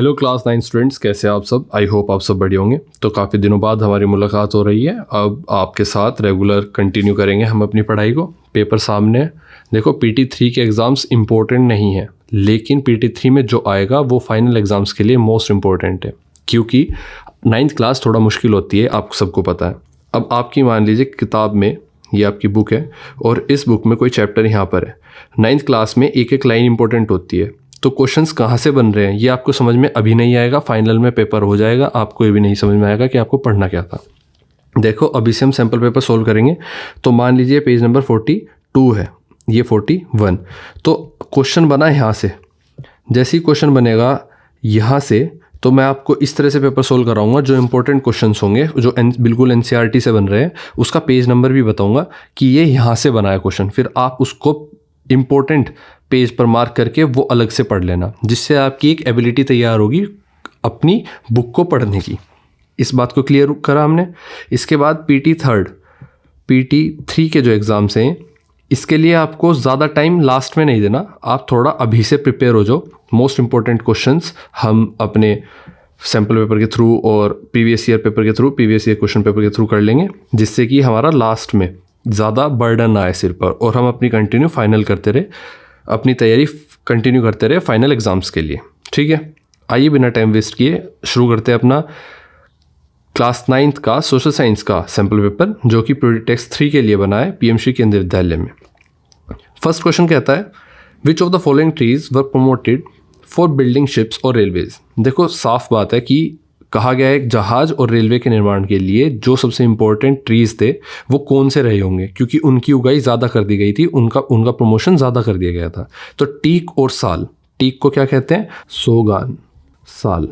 Hello class 9 students, कैसे हैं आप सब। आई होप आप सब बढ़िया होंगे। तो काफ़ी दिनों बाद हमारी मुलाकात हो रही है। अब आपके साथ रेगुलर कंटिन्यू करेंगे हम अपनी पढ़ाई को। पेपर सामने है। देखो, PT3 के एग्ज़ाम्स इम्पोर्टेंट नहीं है, लेकिन PT3 में जो आएगा वो फाइनल एग्ज़ाम्स के लिए मोस्ट इम्पोर्टेंट है, क्योंकि 9th क्लास थोड़ा मुश्किल होती है, आपको सबको पता है। अब आपकी मान लीजिए किताब में, ये आपकी बुक है और इस बुक में कोई चैप्टर यहाँ पर है। 9th क्लास में एक एक लाइन इंपॉर्टेंट होती है, तो क्वेश्चंस कहाँ से बन रहे हैं ये आपको समझ में अभी नहीं आएगा। फाइनल में पेपर हो जाएगा, आपको ये भी नहीं समझ में आएगा कि आपको पढ़ना क्या था। देखो, अभी से हम सैम्पल पेपर सोल्व करेंगे। तो मान लीजिए पेज नंबर 42 है, ये 41। तो क्वेश्चन बना यहाँ से। जैसे ही क्वेश्चन बनेगा यहाँ से, तो मैं आपको इस तरह से पेपर सोल्व कराऊंगा। जो इंपॉर्टेंट क्वेश्चंस होंगे, जो बिल्कुल NCERT से बन रहे हैं, उसका पेज नंबर भी बताऊंगा कि ये यहाँ से बना है क्वेश्चन। फिर आप उसको इम्पोर्टेंट पेज पर मार्क करके वो अलग से पढ़ लेना, जिससे आपकी एक एबिलिटी तैयार होगी अपनी बुक को पढ़ने की। इस बात को क्लियर करा हमने। इसके बाद PT3 के जो एग्ज़ाम्स हैं, इसके लिए आपको ज़्यादा टाइम लास्ट में नहीं देना। आप थोड़ा अभी से प्रिपेयर हो जाओ। मोस्ट इंपॉर्टेंट क्वेश्चंस हम अपने सैम्पल पेपर के थ्रू और प्रीवियस ईयर पेपर के through, previous year question paper के थ्रू कर लेंगे, जिससे कि हमारा लास्ट में ज़्यादा बर्डन ना आए सिर पर, और हम अपनी कंटिन्यू फाइनल करते रहे, अपनी तैयारी कंटिन्यू करते रहे फाइनल एग्ज़ाम्स के लिए। ठीक है, आइए बिना टाइम वेस्ट किए शुरू करते हैं अपना क्लास 9th का सोशल साइंस का सैम्पल पेपर, जो कि टेक्स्ट 3 के लिए बना है PMC केंद्रीय विद्यालय में। फर्स्ट क्वेश्चन कहता है, विच of the following trees were promoted for building ships और रेलवेज। देखो, साफ बात है कि कहा गया है एक जहाज़ और रेलवे के निर्माण के लिए जो सबसे इम्पोर्टेंट ट्रीज़ थे वो कौन से रहे होंगे, क्योंकि उनकी उगाई ज़्यादा कर दी गई थी, उनका प्रमोशन ज़्यादा कर दिया गया था। तो टीक और साल। टीक को क्या कहते हैं? सोगान। साल,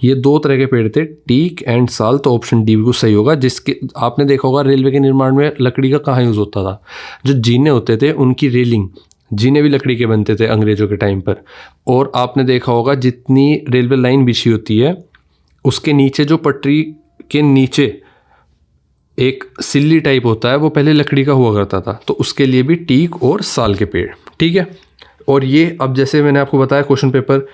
ये दो तरह के पेड़ थे, टीक एंड साल। तो ऑप्शन डी बिल्कुल सही होगा। जिसके आपने देखा होगा रेलवे के निर्माण में लकड़ी का कहाँ यूज़ होता था। जो जीने होते थे उनकी रेलिंग, जीने भी लकड़ी के बनते थे अंग्रेज़ों के टाइम पर। और आपने देखा होगा जितनी रेलवे लाइन बिछी होती है, उसके नीचे जो पटरी के नीचे एक सिल्ली टाइप होता है, वो पहले लकड़ी का हुआ करता था। तो उसके लिए भी टीक और साल के पेड़। ठीक है, और ये अब जैसे मैंने आपको बताया क्वेश्चन पेपर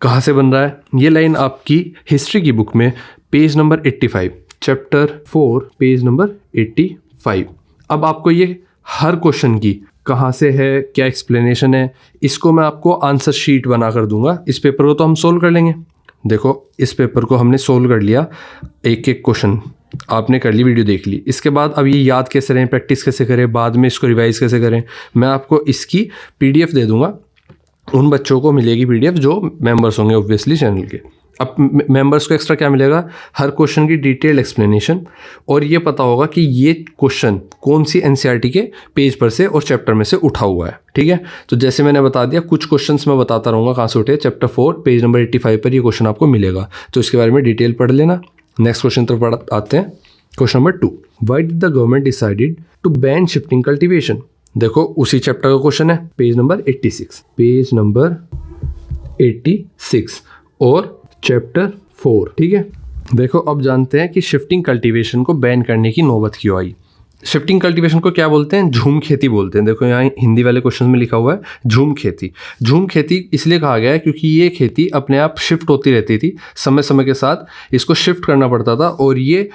कहाँ से बन रहा है, ये लाइन आपकी हिस्ट्री की बुक में page number 85, chapter 4 page number 85। अब आपको ये हर क्वेश्चन की कहाँ से है, क्या एक्सप्लेनेशन है, इसको मैं आपको आंसर शीट बना कर दूंगा। इस पेपर को तो हम सोल्व कर लेंगे। देखो, इस पेपर को हमने सोल्व कर लिया, एक एक क्वेश्चन आपने कर ली, वीडियो देख ली। इसके बाद अब ये याद कैसे करें, प्रैक्टिस कैसे करें, बाद में इसको रिवाइज कैसे करें, मैं आपको इसकी PDF दे दूंगा। उन बच्चों को मिलेगी PDF जो मेंबर्स होंगे ऑब्वियसली चैनल के। अब मेंबर्स को एक्स्ट्रा क्या मिलेगा? हर क्वेश्चन की डिटेल एक्सप्लेनेशन, और ये पता होगा कि ये क्वेश्चन कौन सी NCERT के पेज पर से और चैप्टर में से उठा हुआ है। ठीक है, तो जैसे मैंने बता दिया, कुछ क्वेश्चंस मैं बताता रहूँगा कहाँ से उठे। चैप्टर 4 पेज नंबर 85 पर ये क्वेश्चन आपको मिलेगा, तो इसके बारे में डिटेल पढ़ लेना। नेक्स्ट क्वेश्चन तरफ आते हैं। Question number 2, why did the government decided to ban shifting cultivation. देखो, उसी चैप्टर का क्वेश्चन है, पेज नंबर 86, पेज नंबर 86 और चैप्टर 4। ठीक है, देखो अब जानते हैं कि शिफ्टिंग कल्टीवेशन को बैन करने की नौबत क्यों आई। शिफ्टिंग कल्टीवेशन को क्या बोलते हैं? झूम खेती बोलते हैं। देखो, यहाँ हिंदी वाले क्वेश्चन में लिखा हुआ है झूम खेती। झूम खेती इसलिए कहा गया है क्योंकि ये खेती अपने आप शिफ्ट होती रहती थी, समय समय के साथ इसको शिफ्ट करना पड़ता था, और ये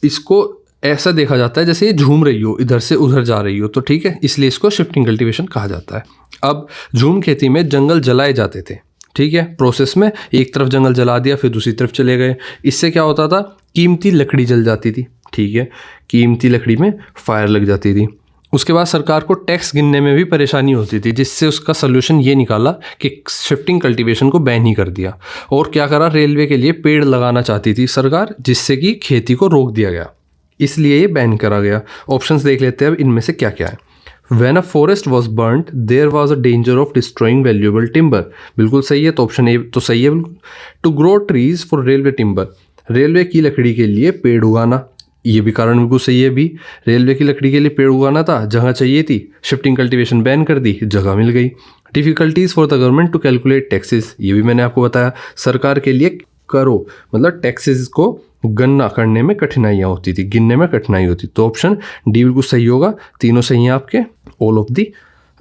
इसको ऐसा देखा जाता है जैसे ये झूम रही हो, इधर से उधर जा रही हो। तो ठीक है, इसलिए इसको शिफ्टिंग कल्टीवेशन कहा जाता है। अब झूम खेती में जंगल जलाए जाते थे। ठीक है, प्रोसेस में एक तरफ जंगल जला दिया, फिर दूसरी तरफ चले गए। इससे क्या होता था? कीमती लकड़ी जल जाती थी। ठीक है, कीमती लकड़ी में फायर लग जाती थी। उसके बाद सरकार को टैक्स गिनने में भी परेशानी होती थी, जिससे उसका सलूशन ये निकाला कि शिफ्टिंग कल्टीवेशन को बैन ही कर दिया। और क्या करा? रेलवे के लिए पेड़ लगाना चाहती थी सरकार, जिससे कि खेती को रोक दिया गया, इसलिए ये बैन करा गया। ऑप्शंस देख लेते हैं अब इनमें से क्या क्या है। When a forest was burnt, there was a danger of destroying valuable timber. बिल्कुल सही है, तो ऑप्शन ए तो सही है बिल्कुल। To grow trees for railway timber, railway की लकड़ी के लिए पेड़ उगाना, ये भी कारण बिल्कुल सही है भी। रेलवे की लकड़ी के लिए पेड़ उगाना था, जगह चाहिए थी, शिफ्टिंग कल्टीवेशन बैन कर दी, जगह मिल गई। Difficulties for the government to calculate taxes, ये भी मैंने आपको बताया, सरकार के लिए करो मतलब टैक्सेस को गणना करने में कठिनाइयाँ होती थी, गिनने में कठिनाई होती। तो ऑप्शन डी बिल्कुल सही होगा। तीनों सही हैं आपके, all of the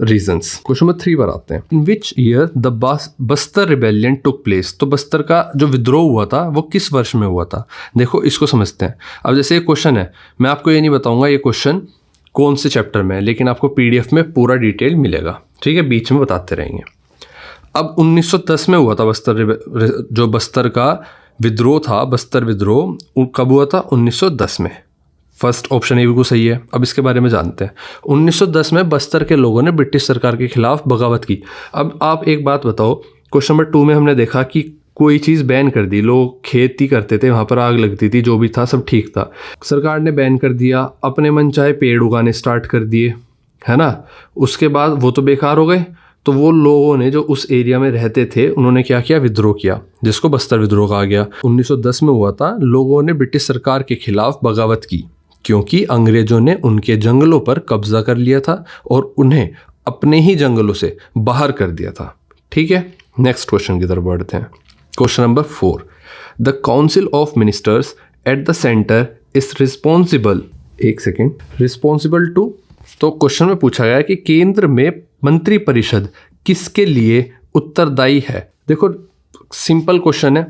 reasons. Question number 3 पर आते हैं। In which year the Bastar rebellion took place. तो बस्तर का जो विद्रोह हुआ था वो किस वर्ष में हुआ था? देखो इसको समझते हैं। अब जैसे ये क्वेश्चन है, मैं आपको ये नहीं बताऊंगा ये क्वेश्चन कौन से चैप्टर में है, लेकिन आपको पीडीएफ में पूरा डिटेल मिलेगा, ठीक है, बीच में बताते रहेंगे। अब 1910 में हुआ था जो बस्तर का विद्रोह था, बस्तर विद्रोह कब हुआ था? 1910 में। फर्स्ट ऑप्शन ये बिल्कुल सही है। अब इसके बारे में जानते हैं। 1910 में बस्तर के लोगों ने ब्रिटिश सरकार के खिलाफ बगावत की। अब आप एक बात बताओ, क्वेश्चन नंबर 2 में हमने देखा कि कोई चीज़ बैन कर दी, लोग खेती करते थे, वहाँ पर आग लगती थी, जो भी था सब ठीक था, सरकार ने बैन कर दिया, अपने मन चाहे पेड़ उगाने स्टार्ट कर दिए, है ना। उसके बाद वो तो बेकार हो गए, तो वो लोगों ने जो उस एरिया में रहते थे उन्होंने क्या किया? विद्रोह किया, जिसको बस्तर विद्रोह कहा गया। 1910 में हुआ था। लोगों ने ब्रिटिश सरकार के खिलाफ बगावत की क्योंकि अंग्रेजों ने उनके जंगलों पर कब्जा कर लिया था और उन्हें अपने ही जंगलों से बाहर कर दिया था, ठीक है। नेक्स्ट क्वेश्चन की तरफ बढ़ते हैं। Question number 4, the council of ministers at the centre is responsible, एक सेकेंड, रिस्पॉन्सिबल टू। तो क्वेश्चन में पूछा गया है कि केंद्र में मंत्री परिषद किसके लिए उत्तरदायी है? देखो सिंपल क्वेश्चन है,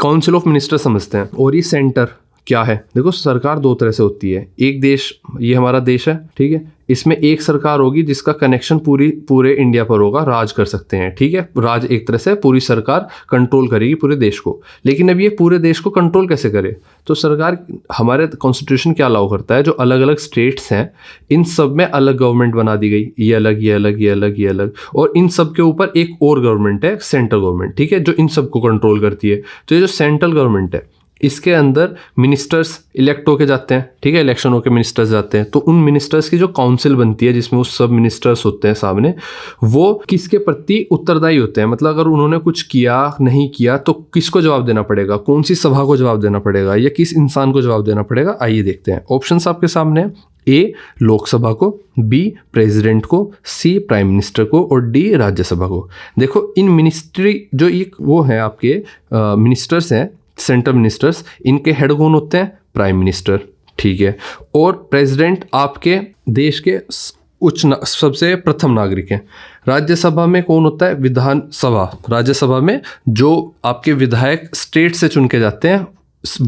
काउंसिल ऑफ मिनिस्टर समझते हैं, और ये सेंटर क्या है? देखो सरकार दो तरह से होती है। एक देश, ये हमारा देश है, ठीक है, इसमें एक सरकार होगी जिसका कनेक्शन पूरे इंडिया पर होगा, राज कर सकते हैं, ठीक है। राज एक तरह से पूरी सरकार कंट्रोल करेगी पूरे देश को। लेकिन अब ये पूरे देश को कंट्रोल कैसे करे? तो सरकार, हमारे कॉन्स्टिट्यूशन क्या अलाउ करता है, जो अलग अलग स्टेट्स हैं इन सब में अलग गवर्नमेंट बना दी गई, ये अलग, ये अलग, ये अलग, ये अलग, और इन सब के ऊपर एक और गवर्नमेंट है, सेंट्रल गवर्नमेंट, ठीक है, जो इन सबको कंट्रोल करती है। तो ये जो सेंट्रल गवर्नमेंट है इसके अंदर मिनिस्टर्स इलेक्ट होके जाते हैं, ठीक है, इलेक्शन होके मिनिस्टर्स जाते हैं। तो उन मिनिस्टर्स की जो काउंसिल बनती है जिसमें वो सब मिनिस्टर्स होते हैं सामने, वो किसके प्रति उत्तरदायी होते हैं? मतलब अगर उन्होंने कुछ किया नहीं किया तो किसको जवाब देना पड़ेगा, कौन सी सभा को जवाब देना पड़ेगा, या किस इंसान को जवाब देना पड़ेगा? आइए देखते हैं। ऑप्शंस आपके सामने है। ए लोकसभा को, बी प्रेसिडेंट को, सी प्राइम मिनिस्टर को, और डी राज्यसभा को। देखो इन मिनिस्ट्री जो एक वो है आपके मिनिस्टर्स हैं, सेंट्रल मिनिस्टर्स, इनके हेड कौन होते हैं? प्राइम मिनिस्टर, ठीक है। और प्रेसिडेंट आपके देश के सबसे प्रथम नागरिक हैं। राज्यसभा में कौन होता है? विधानसभा। राज्यसभा में जो आपके विधायक स्टेट से चुन के जाते हैं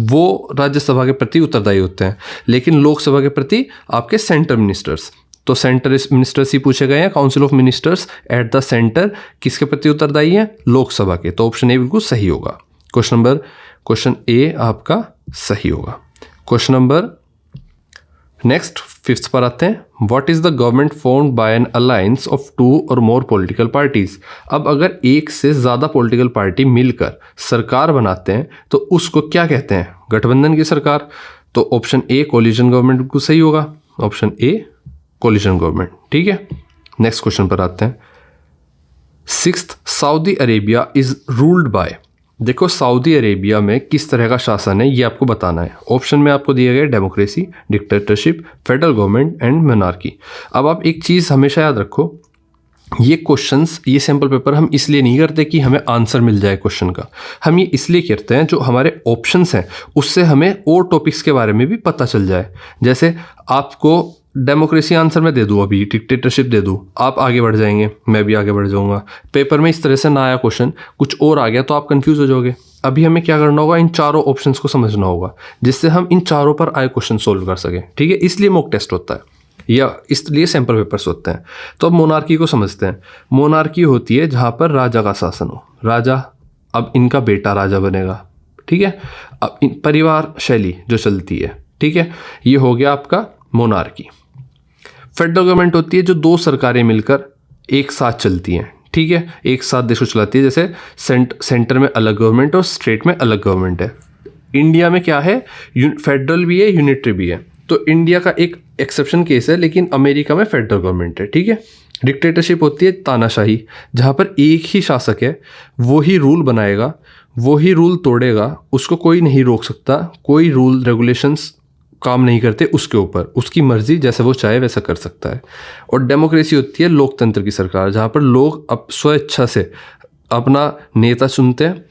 वो राज्यसभा के प्रति उत्तरदायी होते हैं। लेकिन लोकसभा के प्रति आपके सेंट्रल मिनिस्टर्स, तो सेंटर मिनिस्टर्स ही पूछे गए हैं। Council of ministers at the centre किसके प्रति उत्तरदायी है? लोकसभा के। तो ऑप्शन ए बिल्कुल सही होगा। क्वेश्चन ए आपका सही होगा। क्वेश्चन नंबर नेक्स्ट 5th पर आते हैं। What is the government formed by N alliance of 2 और मोर पॉलिटिकल पार्टीज। अब अगर एक से ज़्यादा पॉलिटिकल पार्टी मिलकर सरकार बनाते हैं तो उसको क्या कहते हैं? गठबंधन की सरकार। तो ऑप्शन ए कोलिजन गवर्नमेंट बिल्कुल सही होगा। ऑप्शन ए कोलिजन गवर्नमेंट, ठीक है। नेक्स्ट क्वेश्चन पर आते हैं। 6th, Saudi Arabia is ruled by. देखो सऊदी अरेबिया में किस तरह का शासन है ये आपको बताना है। ऑप्शन में आपको दिया गया democracy, dictatorship, federal government and monarchy. अब आप एक चीज़ हमेशा याद रखो, ये क्वेश्चंस, ये सैम्पल पेपर हम इसलिए नहीं करते कि हमें आंसर मिल जाए क्वेश्चन का, हम ये इसलिए करते हैं जो हमारे ऑप्शंस हैं उससे हमें और टॉपिक्स के बारे में भी पता चल जाए। जैसे आपको डेमोक्रेसी आंसर मैं दे दूँ, अभी डिक्टेटरशिप दे दूँ, आप आगे बढ़ जाएंगे, मैं भी आगे बढ़ जाऊँगा। पेपर में इस तरह से ना आया क्वेश्चन, कुछ और आ गया तो आप कंफ्यूज हो जाओगे। अभी हमें क्या करना होगा, इन चारों ऑप्शंस को समझना होगा जिससे हम इन चारों पर आए क्वेश्चन सोल्व कर सकें, ठीक है। इसलिए मॉक टेस्ट होता है या इसलिए सैम्पल पेपर्स होते हैं। तो अब मोनार्की को समझते हैं। मोनार्की होती है जहाँ पर राजा का शासन हो, राजा, अब इनका बेटा राजा बनेगा, ठीक है। अब परिवार शैली जो चलती है, ठीक है, ये हो गया आपका मोनार्की। फेडरल गवर्नमेंट होती है जो 2 सरकारें मिलकर एक साथ चलती हैं, ठीक है, एक साथ देश को चलाती है। जैसे सेंटर में अलग गवर्नमेंट और स्टेट में अलग गवर्नमेंट है। इंडिया में क्या है, फेडरल भी है, यूनिटरी भी है। तो इंडिया का एक एक्सेप्शन केस है, लेकिन अमेरिका में फेडरल गवर्नमेंट है, ठीक है। डिक्टेटरशिप होती है तानाशाही, जहाँ पर एक ही शासक है, वो ही रूल बनाएगा, वो ही रूल तोड़ेगा, उसको कोई नहीं रोक सकता, कोई रूल रेगुलेशंस काम नहीं करते उसके ऊपर, उसकी मर्जी, जैसे वो चाहे वैसा कर सकता है। और डेमोक्रेसी होती है लोकतंत्र की सरकार, जहाँ पर लोग अब स्वेच्छा से अपना नेता चुनते हैं,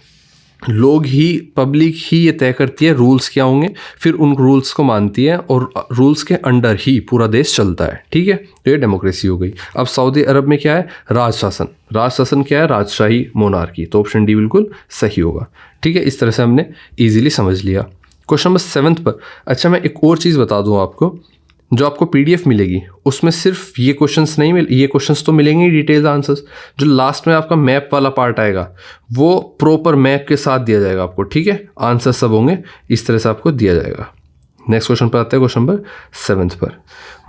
लोग ही, पब्लिक ही ये तय करती है रूल्स क्या होंगे, फिर उन रूल्स को मानती है और रूल्स के अंडर ही पूरा देश चलता है। ठीक है, तो ये डेमोक्रेसी हो गई। अब सऊदी अरब में क्या है, राजशासन। राजशासन क्या है, राजशाही मोनार्की। तो ऑप्शन डी बिल्कुल सही होगा। ठीक है, इस तरह से हमने ईजिली समझ लिया। क्वेश्चन नंबर 7 पर, अच्छा मैं एक और चीज़ बता दूँ आपको, जो आपको पीडीएफ मिलेगी उसमें सिर्फ ये क्वेश्चंस नहीं ये क्वेश्चंस तो मिलेंगे ही, डिटेल्ड आंसर्स। जो लास्ट में आपका मैप वाला पार्ट आएगा वो प्रॉपर मैप के साथ दिया जाएगा आपको। ठीक है, आंसर सब होंगे, इस तरह से आपको दिया जाएगा। नेक्स्ट क्वेश्चन पर आते हैं, क्वेश्चन नंबर 7 पर।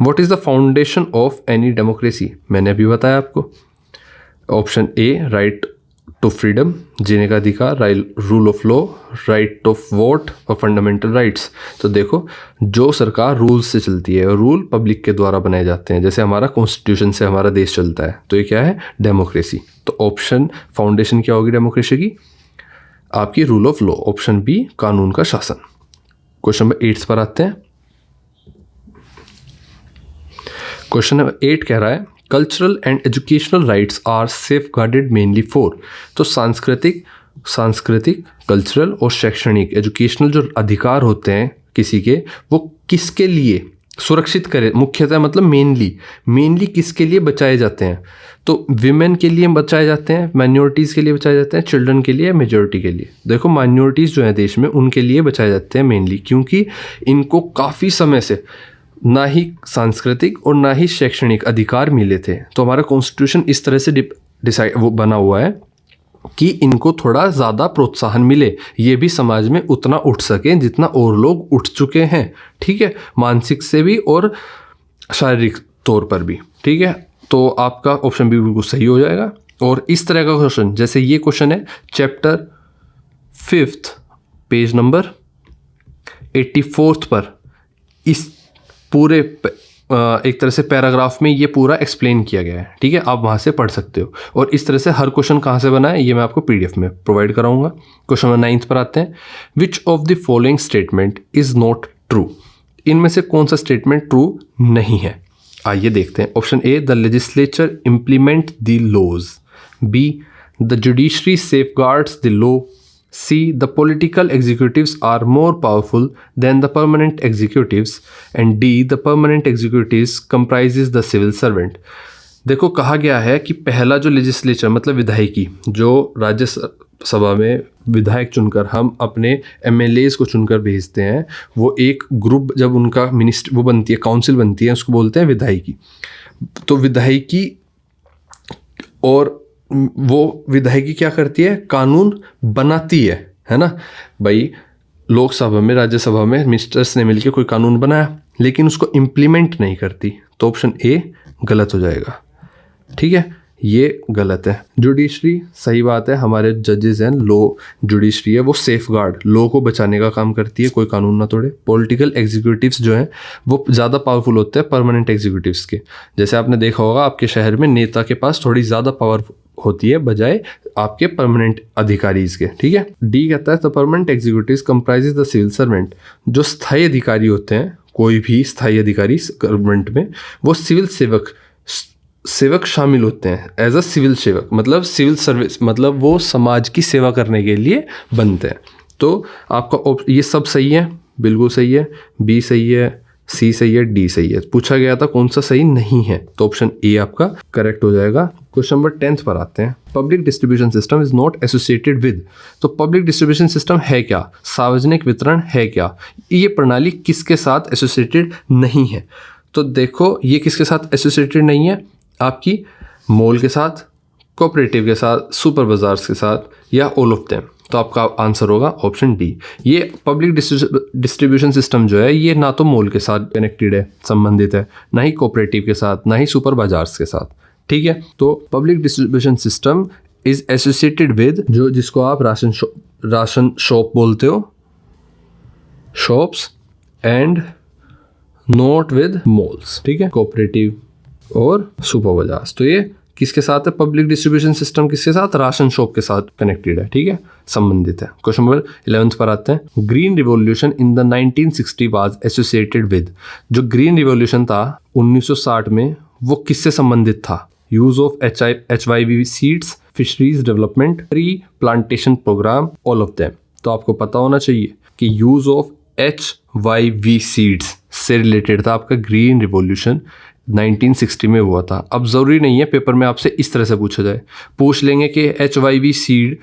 What is the foundation of any democracy? मैंने अभी बताया आपको। Option A, right to freedom, जीने का अधिकार, rule of law, right of vote और फंडामेंटल राइट्स। तो देखो, जो सरकार रूल से चलती है और रूल पब्लिक के द्वारा बनाए जाते हैं, जैसे हमारा कॉन्स्टिट्यूशन से हमारा देश चलता है, तो ये क्या है, डेमोक्रेसी। तो ऑप्शन फाउंडेशन क्या होगी डेमोक्रेसी की, आपकी rule of law. Option B, कानून का शासन। क्वेश्चन नंबर 8 पर आते हैं। क्वेश्चन नंबर 8 कह रहा है, cultural and educational rights are safeguarded mainly for. तो सांस्कृतिक, कल्चरल और शैक्षणिक, एजुकेशनल जो अधिकार होते हैं किसी के, वो किसके लिए सुरक्षित करे, मुख्यतः मतलब मेनली किसके लिए बचाए जाते हैं? तो विमेन के लिए बचाए जाते हैं, माइनॉरिटीज़ के लिए बचाए जाते हैं, चिल्ड्रन के लिए, मेजॉरिटी के लिए। देखो, माइनॉरिटीज़ जो है देश में, उनके लिए बचाए जाते हैं मेनली, क्योंकि इनको काफ़ी समय से ना ही सांस्कृतिक और ना ही शैक्षणिक अधिकार मिले थे। तो हमारा कॉन्स्टिट्यूशन इस तरह से डिसाइड वो बना हुआ है कि इनको थोड़ा ज़्यादा प्रोत्साहन मिले, ये भी समाज में उतना उठ सकें जितना और लोग उठ चुके हैं। ठीक है, मानसिक से भी और शारीरिक तौर पर भी। ठीक है, तो आपका ऑप्शन भी बिल्कुल सही हो जाएगा। और इस तरह का क्वेश्चन, जैसे ये क्वेश्चन है चैप्टर 5 पेज नंबर 84 पर, इस पूरे एक तरह से पैराग्राफ में ये पूरा एक्सप्लेन किया गया है। ठीक है, आप वहाँ से पढ़ सकते हो। और इस तरह से हर क्वेश्चन कहाँ से बना है ये मैं आपको पीडीएफ में प्रोवाइड कराऊंगा। क्वेश्चन नंबर 9 पर आते हैं। विच of the following statement is not true? इनमें से कौन सा स्टेटमेंट ट्रू नहीं है? आइए देखते हैं। Option A, the legislature implement the laws. B, the judiciary safeguards the law. C, the political executives are more powerful than the permanent executives. And D, the permanent executives comprises the civil servant. देखो, कहा गया है कि पहला जो legislature मतलब विधायकी, जो राज्यसभा में विधायक चुनकर हम अपने MLAs को चुनकर भेजते हैं, वो एक ग्रुप, जब उनका मिनिस्टर वो बनती है, काउंसिल बनती है, उसको बोलते हैं विधायकी। तो विधायकी, और वो विधायकी क्या करती है, कानून बनाती है ना भाई। लोकसभा में, राज्यसभा में मिनिस्टर्स ने मिलकर कोई कानून बनाया, लेकिन उसको इम्प्लीमेंट नहीं करती। तो ऑप्शन ए गलत हो जाएगा। ठीक है, ये गलत है। जुडिशरी, सही बात है, हमारे जजेस हैं, लॉ जुडिशरी है, वो सेफ गार्ड, लॉ को बचाने का काम करती है, कोई कानून ना तोड़े। पॉलिटिकल एग्जीक्यूटिव्स जो हैं वो ज़्यादा पावरफुल होते हैं परमानेंट एग्जीक्यूटिव्स के। जैसे आपने देखा होगा, आपके शहर में नेता के पास थोड़ी ज़्यादा पावर होती है बजाय आपके परमानेंट अधिकारीज के। ठीक है, डी कहता है the permanent executives comprises the civil servant. जो स्थायी अधिकारी होते हैं, कोई भी स्थायी अधिकारी गवर्नमेंट में, वो सिविल सेवक शामिल होते हैं एज अ सिविल सेवक, मतलब सिविल सर्विस, मतलब वो समाज की सेवा करने के लिए बनते हैं। तो आपका ये सब सही है, बिल्कुल सही है। बी सही है, सी सही है, डी सही है। पूछा गया था कौन सा सही नहीं है, तो ऑप्शन ए आपका करेक्ट हो जाएगा। क्वेश्चन नंबर 10 पर आते हैं। Public distribution system is not associated with. तो पब्लिक डिस्ट्रीब्यूशन सिस्टम है क्या, सार्वजनिक वितरण है क्या, ये प्रणाली किसके साथ एसोसिएटेड नहीं है? तो देखो, ये किसके साथ एसोसिएटेड नहीं है, आपकी मॉल के साथ, कोऑपरेटिव के साथ, सुपर बाजार्स के साथ, या ऑल ऑफ देम। तो आपका आंसर होगा ऑप्शन डी। ये पब्लिक डिस्ट्रीब्यूशन सिस्टम जो है, ये ना तो मॉल के साथ कनेक्टेड है, संबंधित है, ना ही कोऑपरेटिव के साथ, ना ही सुपर बाजार्स के साथ। ठीक है, तो public distribution system is associated with, जो जिसको आप राशन शॉप बोलते हो, shops, and not with malls. ठीक है, कोऑपरेटिव और सुपर बाजार्स। तो ये किसके साथ है, पब्लिक डिस्ट्रीब्यूशन सिस्टम किसके साथ, राशन शॉप के साथ कनेक्टेड है। ठीक है, संबंधित है। क्वेश्चन नंबर 11 पर आते हैं। Green revolution in the 1960 was associated with. जो ग्रीन रिवॉल्यूशन था 1960 में, वो किससे संबंधित था? Use of HYV seeds, fisheries development, tree plantation programme, all of them. तो आपको पता होना चाहिए कि यूज ऑफ HYV सीड्स से रिलेटेड था आपका ग्रीन रिवॉल्यूशन 1960 में हुआ था। अब ज़रूरी नहीं है पेपर में आपसे इस तरह से पूछा जाए, पूछ लेंगे कि HYV सीड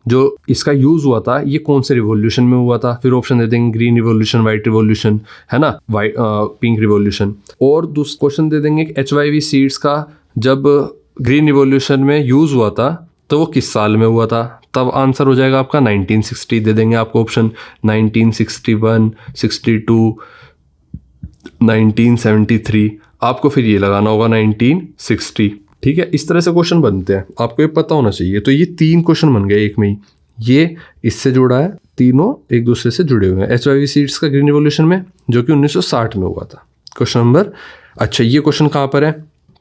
जो इसका यूज़ हुआ था ये कौन से रिवॉल्यूशन में हुआ था, फिर ऑप्शन दे देंगे ग्रीन रिवॉल्यूशन, वाइट रिवॉल्यूशन, है ना, पिंक रिवॉल्यूशन। और दूसरा क्वेश्चन दे देंगे कि HYV सीड्स का जब ग्रीन रिवॉल्यूशन में यूज़ हुआ था तो वो किस साल में हुआ था, तब आंसर हो जाएगा आपका 1960। दे देंगे आपको ऑप्शन 1961, 62, 1973, आपको फिर ये लगाना होगा 1960। ठीक है, इस तरह से क्वेश्चन बनते हैं, आपको ये पता होना चाहिए। तो ये 3 क्वेश्चन बन गए एक में ही, ये इससे जुड़ा है, तीनों एक दूसरे से जुड़े हुए हैं। HYV सीड्स का ग्रीन रिवॉल्यूशन में जो कि 1960 में हुआ था। क्वेश्चन नंबर, अच्छा ये क्वेश्चन कहाँ पर है,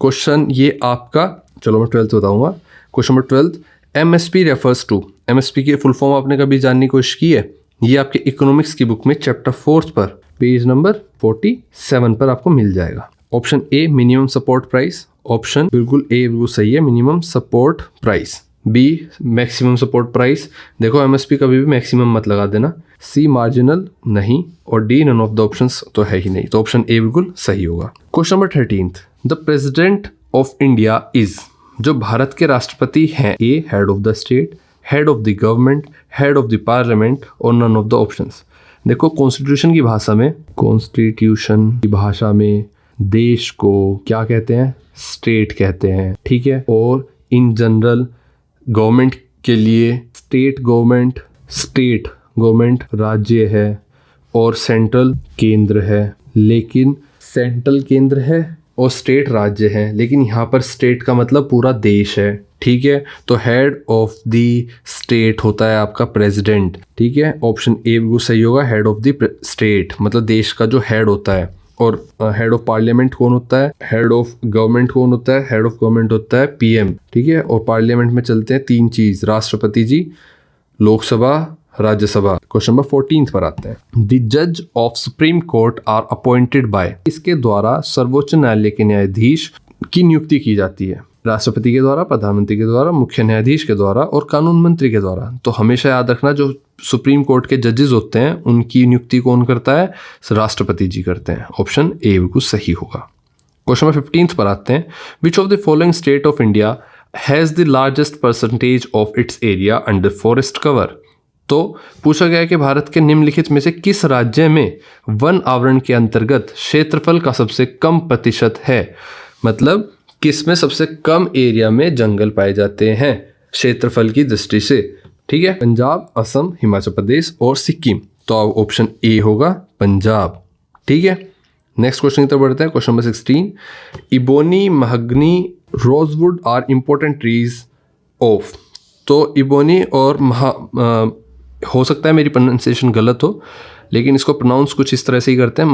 क्वेश्चन ये आपका, चलो मैं 12th बताऊँगा। Question number 12, MSP refers to, MSP की फुल फॉर्म आपने कभी जानने की कोशिश की है? ये आपके इकोनॉमिक्स की बुक में चैप्टर 4 पर पेज नंबर 47 पर आपको मिल जाएगा। Option A minimum support price, option बिल्कुल ए बिल्कुल सही है, minimum support price. B maximum support price, देखो MSP कभी भी मैक्सिमम मत लगा देना। सी मार्जिनल नहीं, और D none of the options तो है ही नहीं, तो ऑप्शन ए बिल्कुल सही होगा। Question number 13, the president of India is, जो भारत के राष्ट्रपति हैं, A head of the state, head of the government, head of the parliament, और नन ऑफ द ऑप्शंस। देखो कॉन्स्टिट्यूशन की भाषा में, कॉन्स्टिट्यूशन की भाषा में देश को क्या कहते हैं, स्टेट कहते हैं, ठीक है। और इन जनरल गवर्नमेंट के लिए स्टेट गवर्नमेंट राज्य है और सेंट्रल केंद्र है, लेकिन सेंट्रल केंद्र है और स्टेट राज्य है, लेकिन यहाँ पर स्टेट का मतलब पूरा देश है, ठीक है। तो हेड ऑफ द स्टेट होता है आपका प्रेसिडेंट, ठीक है। ऑप्शन ए बिल्कुल सही होगा, हेड ऑफ द स्टेट मतलब देश का जो हेड होता है। और हेड ऑफ पार्लियामेंट कौन होता है, हेड ऑफ गवर्नमेंट कौन होता है, हेड ऑफ गवर्नमेंट होता है PM, ठीक है। और पार्लियामेंट में चलते हैं 3 चीज़, राष्ट्रपति जी, लोकसभा, राज्यसभा। क्वेश्चन नंबर 14 पर आते हैं, द जज of supreme court are appointed by, इसके द्वारा सर्वोच्च न्यायालय के न्यायाधीश की नियुक्ति की जाती है, राष्ट्रपति के द्वारा, प्रधानमंत्री के द्वारा, मुख्य न्यायाधीश के द्वारा और कानून मंत्री के द्वारा। तो हमेशा याद रखना जो सुप्रीम कोर्ट के जजेस होते हैं उनकी नियुक्ति कौन करता है, राष्ट्रपति जी करते हैं। ऑप्शन ए बिल्कुल सही होगा। क्वेश्चन नंबर 15 पर आते हैं, विच of the following state of India has the largest percentage of its area under forest cover. तो पूछा गया है कि भारत के निम्नलिखित में से किस राज्य में वन आवरण के अंतर्गत क्षेत्रफल का सबसे कम प्रतिशत है, मतलब किस में सबसे कम एरिया में जंगल पाए जाते हैं क्षेत्रफल की दृष्टि से, ठीक है। पंजाब, असम, हिमाचल प्रदेश और सिक्किम। तो ऑप्शन ए होगा पंजाब, ठीक है। नेक्स्ट क्वेश्चन की तरफ बढ़ते हैं। Question number 16, ebony, mahogany, rosewood are important trees of. तो इबोनी और हो सकता है मेरी प्रोनाउंसिएशन गलत हो, लेकिन इसको प्रोनाउंस कुछ इस तरह से ही करते हैं,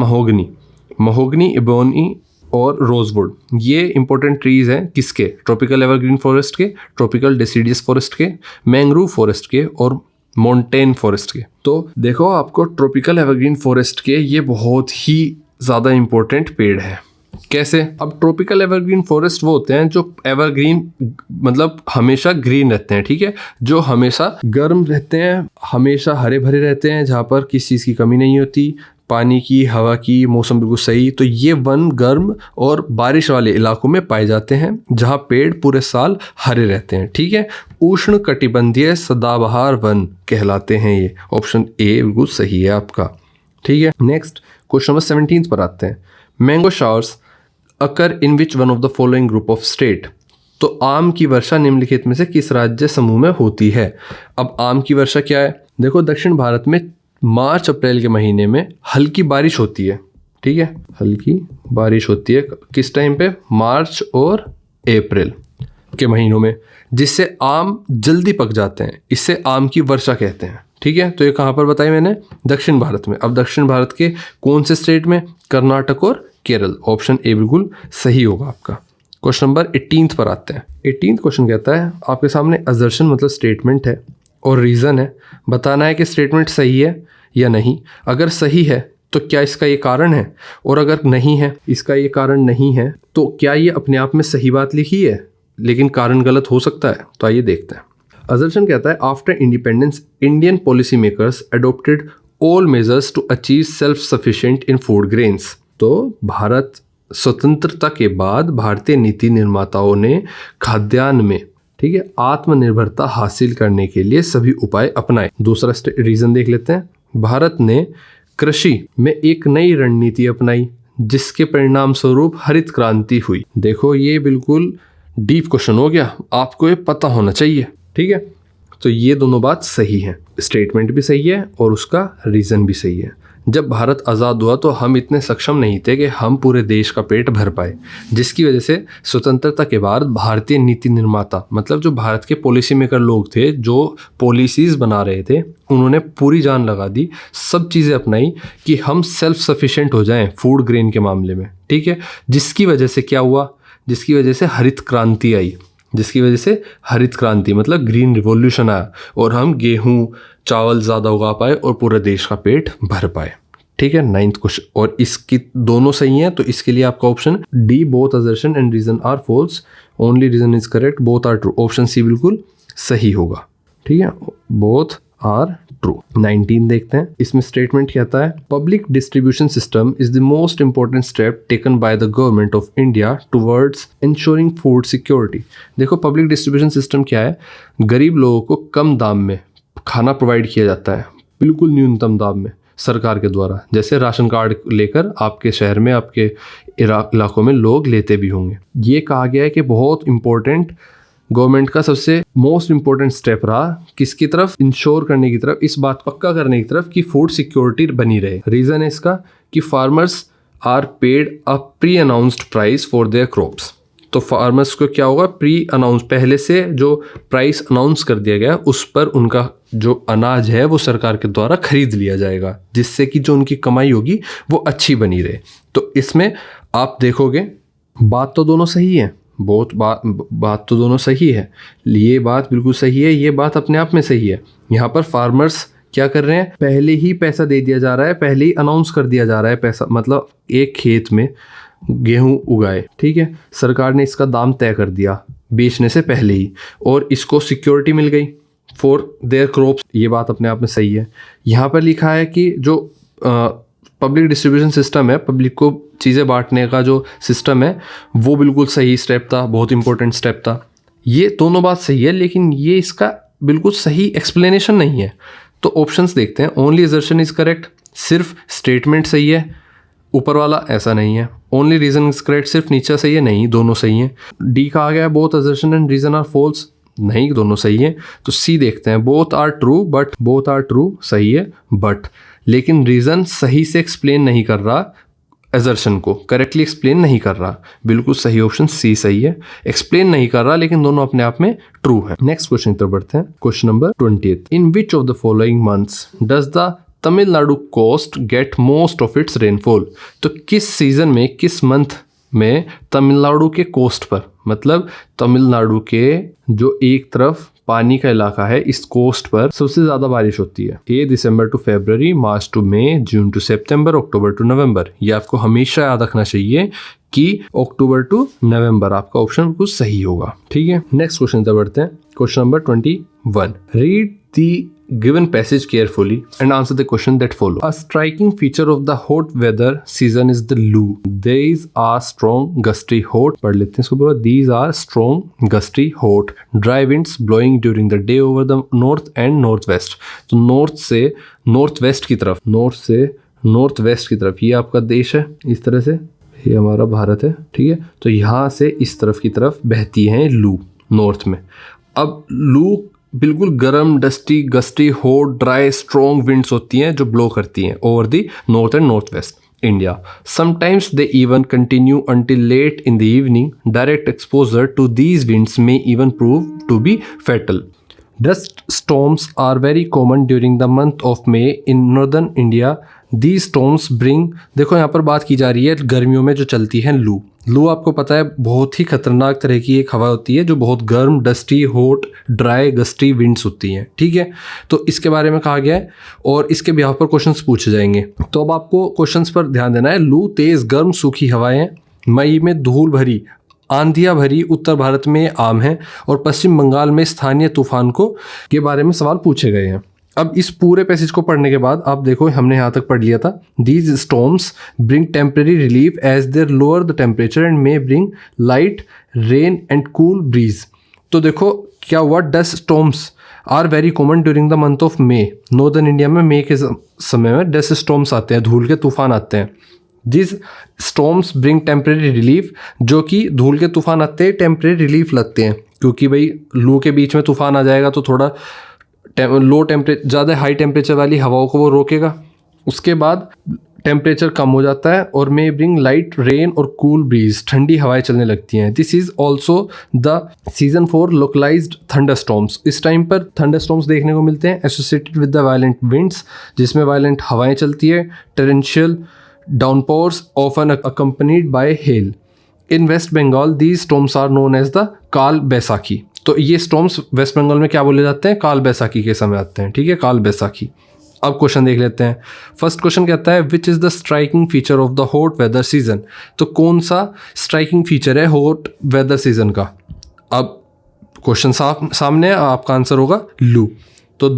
महोगनी, इबोनी और रोजवुड, ये इंपॉर्टेंट ट्रीज हैं किसके, ट्रॉपिकल एवरग्रीन फॉरेस्ट के, ट्रॉपिकल डेसिडियस फॉरेस्ट के, मैंग्रोव फॉरेस्ट के और माउंटेन फॉरेस्ट के। तो देखो आपको ट्रॉपिकल एवरग्रीन फॉरेस्ट के ये बहुत ही ज़्यादा इंपॉर्टेंट पेड़ है। कैसे, अब ट्रॉपिकल एवरग्रीन फॉरेस्ट वो होते हैं जो एवरग्रीन मतलब हमेशा ग्रीन रहते हैं, ठीक है, जो हमेशा गर्म रहते हैं, हमेशा हरे भरे रहते हैं, जहाँ पर किसी चीज़ की कमी नहीं होती, पानी की, हवा की, मौसम बिल्कुल सही। तो ये वन गर्म और बारिश वाले इलाकों में पाए जाते हैं जहाँ पेड़ पूरे साल हरे रहते हैं, ठीक है। उष्ण कटिबंधीय सदाबहार वन कहलाते हैं ये। ऑप्शन ए बिल्कुल सही है आपका, ठीक है। नेक्स्ट क्वेश्चन नंबर 17 पर आते हैं, mango showers occur in which one of the following group of state. तो आम की वर्षा निम्नलिखित में से किस राज्य समूह में होती है। अब आम की वर्षा क्या है, देखो दक्षिण भारत में मार्च अप्रैल के महीने में हल्की बारिश होती है, ठीक है, हल्की बारिश होती है किस टाइम पे, मार्च और अप्रैल के महीनों में, जिससे आम जल्दी पक जाते हैं, इससे आम की वर्षा कहते हैं, ठीक है। तो ये कहाँ पर बताई मैंने, दक्षिण भारत में। अब दक्षिण भारत के कौन से स्टेट में, कर्नाटक और केरल। ऑप्शन ए बिल्कुल सही होगा आपका। क्वेश्चन नंबर 18 पर आते हैं। 18 क्वेश्चन कहता है, आपके सामने असर्शन मतलब स्टेटमेंट है और रीज़न है, बताना है कि स्टेटमेंट सही है या नहीं। अगर सही है तो क्या इसका ये कारण है, और अगर नहीं है, इसका ये कारण नहीं है, तो क्या ये अपने आप में सही बात लिखी है, लेकिन कारण गलत हो सकता है, तो आइए देखते हैं। असर्शन कहता है after independence Indian policy makers adopted all measures to achieve self sufficient in food grains. तो भारत स्वतंत्रता के बाद भारतीय नीति निर्माताओं ने खाद्यान्न में, ठीक है, आत्मनिर्भरता हासिल करने के लिए सभी उपाय अपनाए। दूसरा रीजन देख लेते हैं। भारत ने कृषि में एक नई रणनीति अपनाई जिसके परिणाम स्वरूप हरित क्रांति हुई। देखो ये बिल्कुल डीप क्वेश्चन हो गया, आपको ये पता होना चाहिए, ठीक है। तो ये दोनों बात सही है, स्टेटमेंट भी सही है और उसका रीज़न भी सही है। जब भारत आज़ाद हुआ तो हम इतने सक्षम नहीं थे कि हम पूरे देश का पेट भर पाए, जिसकी वजह से स्वतंत्रता के बाद भारतीय नीति निर्माता, मतलब जो भारत के पॉलिसी मेकर लोग थे, जो पॉलिसीज़ बना रहे थे, उन्होंने पूरी जान लगा दी, सब चीज़ें अपनाई कि हम सेल्फ सफिशिएंट हो जाएं फूड ग्रेन के मामले में, ठीक है। जिसकी वजह से क्या हुआ, जिसकी वजह से हरित क्रांति आई, जिसकी वजह से हरित क्रांति मतलब ग्रीन रिवॉल्यूशन आया और हम गेहूं चावल ज़्यादा उगा पाए और पूरे देश का पेट भर पाए, ठीक है। 9th क्वेश्चन, और इसकी दोनों सही हैं, तो इसके लिए आपका option D both assertion and reason are false, only reason is correct, both are true. Option C बिल्कुल सही होगा, ठीक है, बोथ आर ट्रू। 19 देखते हैं। इसमें स्टेटमेंट कहता है public distribution system is the most important step taken by the government of India towards ensuring food security. देखो पब्लिक डिस्ट्रीब्यूशन सिस्टम क्या है, गरीब लोगों को कम दाम में खाना प्रोवाइड किया जाता है, बिल्कुल न्यूनतम दाम में सरकार के द्वारा। जैसे राशन कार्ड लेकर आपके शहर में, आपके इलाकों में लोग लेते भी होंगे। ये कहा गया है कि बहुत इंपॉर्टेंट, गवर्नमेंट का सबसे मोस्ट इंपॉर्टेंट स्टेप रहा किसकी तरफ, इंश्योर करने की तरफ, इस बात पक्का करने की तरफ कि फूड सिक्योरिटी बनी रहे। रीज़न है इसका कि farmers are paid a pre announced price for their crops. तो फार्मर्स को क्या होगा, प्री अनाउंस, पहले से जो प्राइस अनाउंस कर दिया गया उस पर उनका जो अनाज है वो सरकार के द्वारा खरीद लिया जाएगा, जिससे कि जो उनकी कमाई होगी वो अच्छी बनी रहे। तो इसमें आप देखोगे बात तो दोनों सही है, बहुत बात तो दोनों सही है, ये बात बिल्कुल सही है, ये बात अपने आप में सही है। यहाँ पर फार्मर्स क्या कर रहे हैं, पहले ही पैसा दे दिया जा रहा है, पहले ही अनाउंस कर दिया जा रहा है पैसा, मतलब एक खेत में गेहूं उगाए, ठीक है, सरकार ने इसका दाम तय कर दिया बेचने से पहले ही, और इसको सिक्योरिटी मिल गई फॉर देयर क्रॉप्स, ये बात अपने आप में सही है। यहाँ पर लिखा है कि जो पब्लिक डिस्ट्रीब्यूशन सिस्टम है, पब्लिक को चीज़ें बांटने का जो सिस्टम है, वो बिल्कुल सही स्टेप था, बहुत इंपॉर्टेंट स्टेप था। ये दोनों बात सही है, लेकिन ये इसका बिल्कुल सही एक्सप्लेनेशन नहीं है। तो ऑप्शंस देखते हैं। ओनली असर्शन इज करेक्ट, सिर्फ स्टेटमेंट सही है, ऊपर वाला ऐसा नहीं है। ओनली रीजन इज करेक्ट, सिर्फ नीचे सही है, नहीं, दोनों सही हैं। डी कहा गया both assertion and reason are false, नहीं, दोनों सही है। तो सी देखते हैं, both are true but, both are true सही है बट, लेकिन रीज़न सही से एक्सप्लेन नहीं कर रहा, एजर्शन को करेक्टली एक्सप्लेन नहीं कर रहा। बिल्कुल सही ऑप्शन सी सही है, एक्सप्लेन नहीं कर रहा लेकिन दोनों अपने आप में ट्रू है। नेक्स्ट क्वेश्चन की तरफ बढ़ते हैं। Question number 20, in which of the following months does the Tamil Nadu coast get most of its rainfall. तो किस सीजन में, किस मंथ में तमिलनाडु के कोस्ट पर, मतलब तमिलनाडु के जो एक तरफ पानी का इलाका है, इस कोस्ट पर सबसे ज़्यादा बारिश होती है। A December to February, March to May, June to September, October to November. ये आपको हमेशा याद रखना चाहिए कि अक्टूबर टू नवंबर आपका ऑप्शन बिल्कुल सही होगा, ठीक है। नेक्स्ट क्वेश्चन तक बढ़ते हैं। Question number 21, read the given passage carefully and answer the question that follow. A striking feature of the hot weather season is the loo. These are strong gusty hot, पढ़ लेते हैं इसको पूरा। These are strong gusty hot dry winds blowing during the day over the north and northwest. तो north से north west की तरफ, north से नॉर्थ वेस्ट की तरफ, ये आपका देश है इस तरह से, ये हमारा भारत है, ठीक है। तो यहाँ से इस तरफ की तरफ बहती हैं लू नॉर्थ में। अब लू बिल्कुल गर्म, dusty, gusty, hot, dry, strong winds होती हैं जो ब्लो करती हैं over the north and north west India. Sometimes they even continue until late in the evening. Direct exposure to these winds may even prove to be fatal. Dust storms are very common during the month of May in northern India. These storms bring, देखो यहाँ पर बात की जा रही है गर्मियों में जो चलती है लू। लू आपको पता है बहुत ही खतरनाक तरह की एक हवा होती है जो बहुत गर्म, dusty, hot, dry, gusty winds होती हैं, ठीक है। तो इसके बारे में कहा गया है और इसके बिहार पर क्वेश्चंस पूछे जाएंगे। तो अब आपको क्वेश्चंस पर ध्यान देना है। लू तेज़, गर्म, सूखी हवाएं, मई में धूल भरी आंधियाँ भरी उत्तर भारत में आम है और पश्चिम बंगाल में स्थानीय तूफान को के बारे में सवाल पूछे गए हैं। अब इस पूरे पैसेज को पढ़ने के बाद आप देखो, हमने यहाँ तक पढ़ लिया था। These storms bring temporary relief as they lower the temperature and may bring light rain and cool breeze. तो देखो क्या हुआ, dust storms are very common during the month of May. Northern India में मे के समय में dust storms आते हैं, धूल के तूफान आते हैं। This storms bring temporary relief, जो कि धूल के तूफान आते हैं टेम्परेरी रिलीफ लगते हैं, क्योंकि भाई लू के बीच में तूफान आ जाएगा तो थोड़ा लो टेम्परेचर, ज़्यादा हाई टेम्परेचर वाली हवाओं को वो रोकेगा। उसके बाद टेम्परेचर कम हो जाता है और मे ब्रिंग लाइट रेन और कूल ब्रीज, ठंडी हवाएं चलने लगती हैं। This is also the season for localised thunderstorms. इस टाइम पर थंडरस्टॉर्म्स देखने को मिलते हैं associated with the violent winds, जिसमें वायलेंट हवाएं चलती है। Torrential downpours often accompanied by hail. In waste Bengal these storms are known as the Kal Baisakhi. तो ये स्टॉर्म्स वेस्ट बंगाल में क्या बोले जाते हैं, काल बैसाखी के समय आते हैं। ठीक है, काल बैसाखी। अब क्वेश्चन देख लेते हैं। फर्स्ट क्वेश्चन कहता है which is the striking feature of the hot weather season. तो कौन सा स्ट्राइकिंग फीचर है हॉट वेदर सीजन का। अब क्वेश्चन सामने है, आपका आंसर होगा लू। तो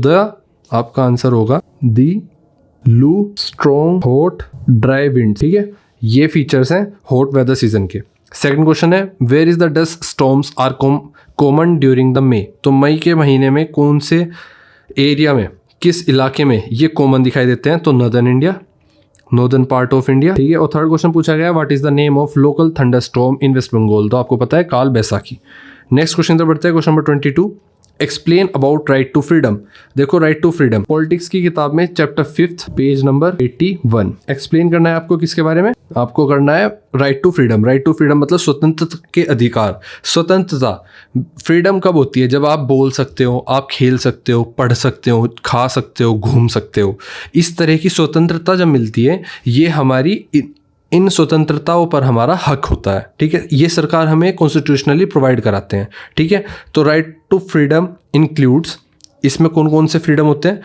आपका आंसर होगा दी लू, स्ट्रॉन्ग, हॉट, ड्राई विंड। ठीक है, ये फीचर्स हैं हॉट वेदर सीजन के। सेकंड क्वेश्चन है where is the dust storms are common during the May. तो मई के महीने में कौन से एरिया में, किस इलाके में ये कॉमन दिखाई देते हैं। तो northern India, northern part of India. ठीक है, और थर्ड क्वेश्चन पूछा गया what is the name of local thunderstorm in waste Bengal. तो आपको पता है काल बैसाखी। नेक्स्ट क्वेश्चन तो बढ़ते हैं, question number 22, explain about right to freedom. देखो राइट टू फ्रीडम पॉलिटिक्स की किताब में चैप्टर 5 पेज नंबर 81। एक्सप्लेन करना है आपको किसके बारे में, आपको करना है right to freedom. Right to freedom मतलब स्वतंत्रता के अधिकार। स्वतंत्रता, फ्रीडम कब होती है, जब आप बोल सकते हो, आप खेल सकते हो, पढ़ सकते हो, खा सकते हो, घूम सकते हो। इस तरह की स्वतंत्रता जब मिलती है, ये हमारी इन स्वतंत्रताओं पर हमारा हक होता है। ठीक है, ये सरकार हमें कॉन्स्टिट्यूशनली प्रोवाइड कराते हैं। ठीक है, तो राइट टू फ्रीडम इंक्लूड्स, इसमें कौन कौन से फ्रीडम होते हैं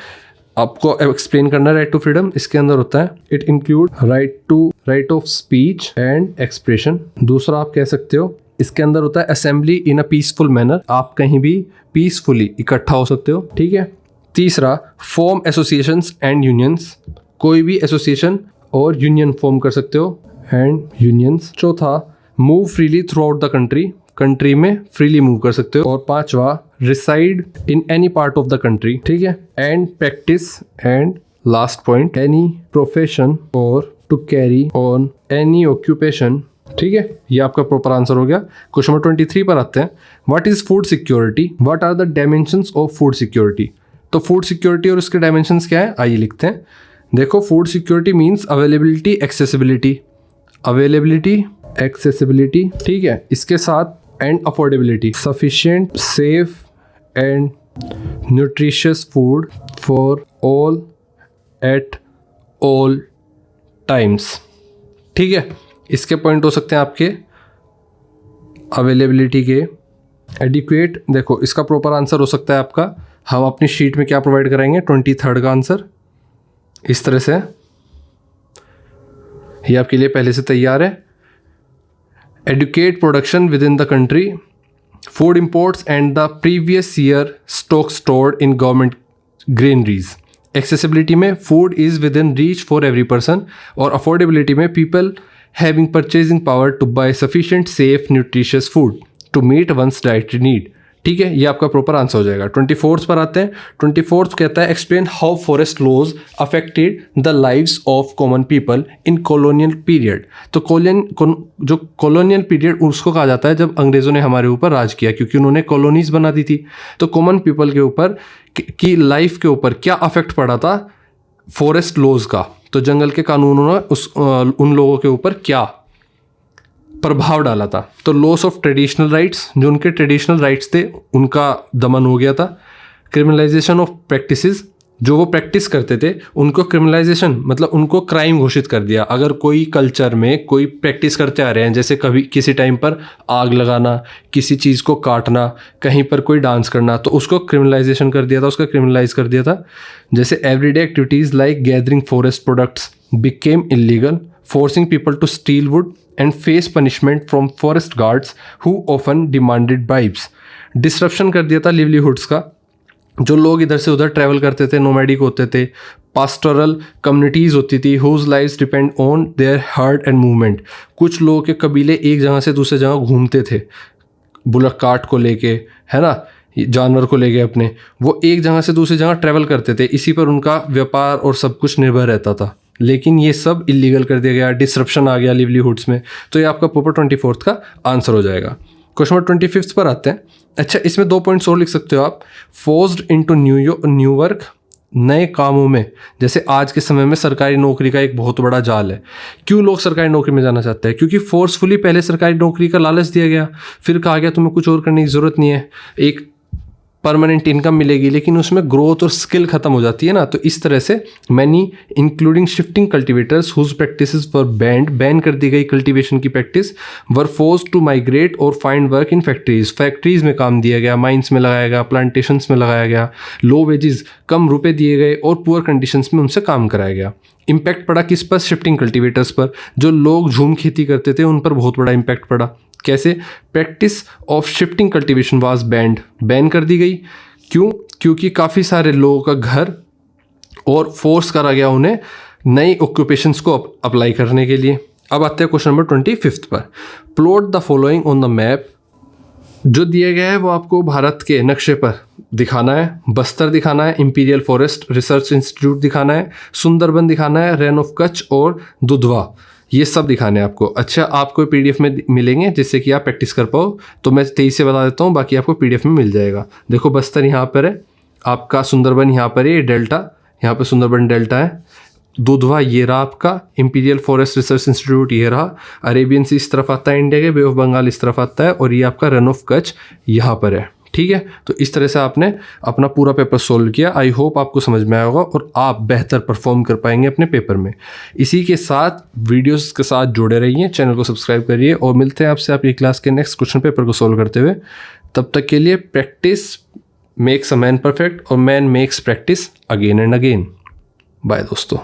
आपको एक्सप्लेन करना है। राइट टू फ्रीडम इसके अंदर होता है, it include right of speech and expression. दूसरा आप कह सकते हो इसके अंदर होता है assembly in a peaceful manner, आप कहीं भी पीसफुली इकट्ठा हो सकते हो। ठीक है, तीसरा फॉर्म एसोसिएशंस एंड यूनियंस, कोई भी एसोसिएशन और यूनियन फॉर्म कर सकते हो एंड यूनियंस। चौथा move freely throughout the country, country में फ्रीली मूव कर सकते हो। और पांचवा reside in any part of the country. ठीक है, and practice and last point any profession और to carry on any occupation. ठीक है, ये आपका प्रॉपर आंसर हो गया। क्वेश्चन नंबर 23 पर आते हैं, what is food security, what are the dimensions of food security. तो फूड सिक्योरिटी और उसके डायमेंशंस क्या है, आइए लिखते हैं। देखो food security means availability, accessibility, availability, accessibility. ठीक है, इसके साथ and affordability, sufficient, safe and nutritious food for all at all times. ठीक है, इसके पॉइंट हो सकते हैं आपके अवेलेबिलिटी के। एडिक्वेट, देखो इसका प्रॉपर आंसर हो सकता है आपका, हम अपनी शीट में क्या प्रोवाइड कराएंगे, 23rd का आंसर इस तरह से, ये आपके लिए पहले से तैयार है। Adequate production within the country, food imports and the previous year stock stored in government granaries. Accessibility में food is within reach for every person, और अफोर्डेबिलिटी में people having purchasing power to buy sufficient safe nutritious food to meet one's dietary need. ठीक है, ये आपका proper answer हो जाएगा। 24th पर आते हैं। 24th कहता है explain how forest laws affected the lives of common people in colonial period. तो जो कॉलोनियल पीरियड उसको कहा जाता है जब अंग्रेज़ों ने हमारे ऊपर राज किया, क्योंकि उन्होंने कॉलोनीज बना दी थी। तो कॉमन पीपल के ऊपर की लाइफ के ऊपर क्या अफेक्ट पड़ा था फॉरेस्ट लॉज का, तो जंगल के कानूनों ने उन लोगों के ऊपर क्या प्रभाव डाला था। तो लॉस ऑफ ट्रेडिशनल राइट्स, जो उनके ट्रेडिशनल राइट्स थे उनका दमन हो गया था। क्रिमिनलाइजेशन ऑफ प्रैक्टिसेस, जो वो प्रैक्टिस करते थे उनको क्रिमिनलाइजेशन मतलब उनको क्राइम घोषित कर दिया। अगर कोई कल्चर में कोई प्रैक्टिस करते आ रहे हैं, जैसे कभी किसी टाइम पर आग लगाना, किसी चीज़ को काटना, कहीं पर कोई डांस करना, तो उसको क्रिमिनलाइजेशन कर दिया था, उसका क्रिमिनलाइज कर दिया था। जैसे everyday activities like gathering forest products became illegal, forcing people to steal wood and face punishment from forest guards who often demanded bribes. Disruption कर दिया था लिवलीहुड्स का। जो लोग इधर से उधर ट्रैवल करते थे, नोमैडिक होते थे, पास्टोरल कम्युनिटीज़ होती थी whose lives depend on their herd and movement. कुछ लोगों के कबीले एक जगह से दूसरे जगह घूमते थे, बुलक कार्ट को लेके, है ना, जानवर को लेके अपने, वो एक जगह से दूसरी जगह ट्रैवल करते थे, इसी पर उनका व्यापार और सब कुछ निर्भर रहता था। लेकिन ये सब इलीगल कर दिया गया, डिसरप्शन आ गया लिवलीहुड्स में। तो ये आपका प्रॉपर 24th का आंसर हो जाएगा। क्वेश्चन नंबर 25 पर आते हैं। अच्छा, इसमें 2 पॉइंट्स और लिख सकते हो आप। फोर्स्ड इनटू न्यू वर्क, नए कामों में। जैसे आज के समय में सरकारी नौकरी का एक बहुत बड़ा जाल है। क्यों लोग सरकारी नौकरी में जाना चाहते हैं? क्योंकि फोर्सफुली पहले सरकारी नौकरी का लालच दिया गया, फिर कहा गया तुम्हें कुछ और करने की ज़रूरत नहीं है, एक परमानेंट इनकम मिलेगी, लेकिन उसमें ग्रोथ और स्किल खत्म हो जाती है ना। तो इस तरह से many including shifting cultivators whose practices were ban कर दी गई कल्टीवेशन की practice, were forced to migrate और फाइंड वर्क इन फैक्ट्रीज में काम दिया गया, माइंस में लगाया गया, प्लांटेशंस में लगाया गया, लो वेजेस कम रुपए दिए गए और पुअर कंडीशंस में उनसे काम कराया गया। इम्पैक्ट पड़ा किस पर? शिफ्टिंग कल्टिवेटर्स पर। जो लोग झूम खेती करते थे उन पर बहुत बड़ा इम्पैक्ट पड़ा। कैसे? Practice of shifting cultivation was ban कर दी गई। क्यों? क्योंकि काफ़ी सारे लोगों का घर और फोर्स करा गया उन्हें नई ऑक्यूपेशंस को अप्लाई करने के लिए। अब आते हैं क्वेश्चन नंबर 25 पर। Plot the following on the map. जो दिया गया है वो आपको भारत के नक्शे पर दिखाना है। बस्तर दिखाना है, इंपीरियल फॉरेस्ट रिसर्च इंस्टीट्यूट दिखाना है, सुंदरबन दिखाना है, रेन ऑफ कच्छ और दुधवा, ये सब दिखाने हैं आपको। अच्छा, आपको PDF में मिलेंगे जिससे कि आप प्रैक्टिस कर पाओ। तो मैं 23 से बता देता हूँ, बाकी आपको PDF में मिल जाएगा। देखो, बस्तर यहाँ पर है आपका, सुंदरबन यहाँ पर है, डेल्टा यहाँ पर सुंदरबन डेल्टा है, दुधवा ये रहा आपका, इंपीरियल फॉरेस्ट रिसर्च इंस्टीट्यूट ये रहा, अरेबियन सी इस तरफ आता है इंडिया के, बे ऑफ बंगाल इस तरफ आता है, और ये आपका रन ऑफ कच्छ यहाँ पर है। ठीक है, तो इस तरह से आपने अपना पूरा पेपर सोल्व किया। आई होप आपको समझ में आया होगा और आप बेहतर परफॉर्म कर पाएंगे अपने पेपर में। इसी के साथ वीडियोस के साथ जुड़े रहिए, चैनल को सब्सक्राइब करिए और मिलते हैं आपसे आपकी क्लास के नेक्स्ट क्वेश्चन पेपर को सोल्व करते हुए। तब तक के लिए practice makes a man perfect और man makes practice again and again. Bye दोस्तों।